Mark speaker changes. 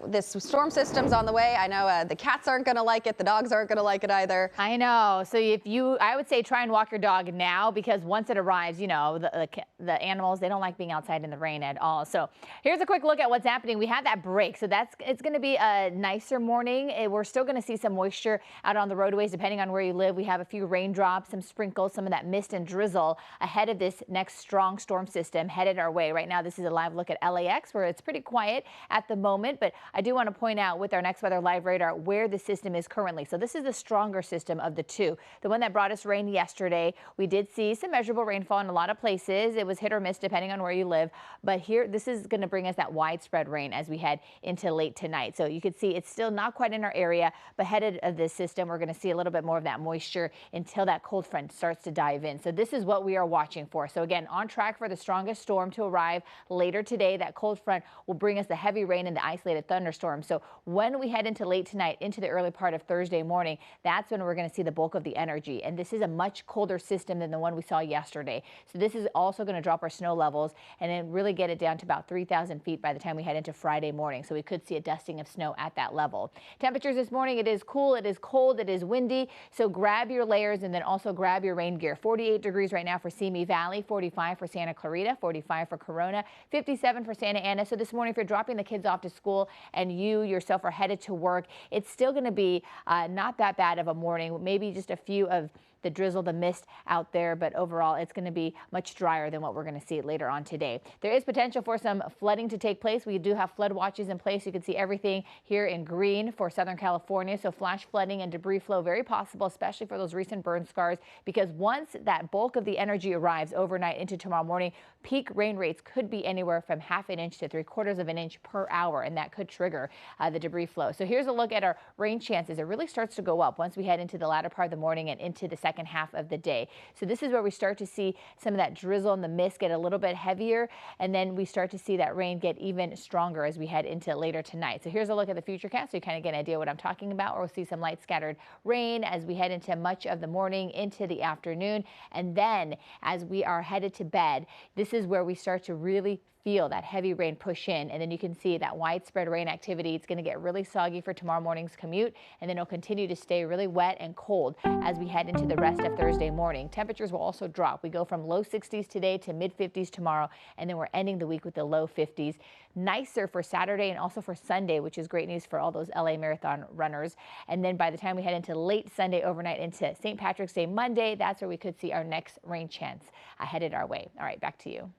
Speaker 1: this storm system's on the way. I know the cats aren't going to like it. The dogs aren't going to like it either.
Speaker 2: I know. So I would say try and walk your dog now, because once it arrives, you know, the animals, they don't like being outside in the rain at all. So here's a quick look at what's happening. We had that break. So it's going to be a nicer morning. We're still going to see some moisture out on the roadways, depending on where you live. We have a few raindrops, some sprinkles, some of that mist and drizzle ahead of this next strong storm system headed our way. Right now, this is a live look at LAX, where it's pretty quiet at the moment, but I do want to point out with our next weather live radar where the system is currently. So this is the stronger system of the two. The one that brought us rain yesterday, we did see some measurable rainfall in a lot of places. It was hit or miss depending on where you live, but here this is going to bring us that widespread rain as we head into late tonight. So you can see it's still not quite in our area, but headed of this system, we're going to see a little bit more of that moisture until that cold front starts to dive in. So this is what we are watching for. So again, on track for the strongest storm to arrive later today. That cold front will bring us the heavy rain and the isolated thunderstorms. So when we head into late tonight, into the early part of Thursday morning, that's when we're going to see the bulk of the energy. And this is a much colder system than the one we saw yesterday. So this is also going to drop our snow levels and then really get it down to about 3,000 feet by the time we head into Friday morning. So we could see a dusting of snow at that level. Temperatures this morning, it is cool, it is cold, it is windy. So grab your layers and then also grab your rain gear. 48 degrees right now for Simi Valley, 45 for Santa Clarita, 45 for Corona, 57 for Santa Ana. So this morning, if you're dropping the kids off to school and you yourself are headed to work, it's still going to be not that bad of a morning. Maybe just a few of the drizzle, the mist out there, but overall it's going to be much drier than what we're going to see later on today. There is potential for some flooding to take place. We do have flood watches in place. You can see everything here in green for Southern California. So flash flooding and debris flow very possible, especially for those recent burn scars, because once that bulk of the energy arrives overnight into tomorrow morning, peak rain rates could be anywhere from ½ an inch to 3/4 of an inch per hour, and that could trigger the debris flow. So here's a look at our rain chances. It really starts to go up once we head into the latter part of the morning and into the second half of the day. So this is where we start to see some of that drizzle and the mist get a little bit heavier, and then we start to see that rain get even stronger as we head into later tonight. So here's a look at the futurecast so you kind of get an idea what I'm talking about. Or we'll see some light scattered rain as we head into much of the morning into the afternoon, and then as we are headed to bed, this is where we start to really feel that heavy rain push in, and then you can see that widespread rain activity. It's going to get really soggy for tomorrow morning's commute, and then it'll continue to stay really wet and cold as we head into the rest of Thursday morning. Temperatures will also drop. We go from low 60s today to mid 50s tomorrow, and then we're ending the week with the low 50s. Nicer for Saturday and also for Sunday, which is great news for all those LA Marathon runners. And then by the time we head into late Sunday overnight into St. Patrick's Day Monday, that's where we could see our next rain chance headed our way. All right, back to you.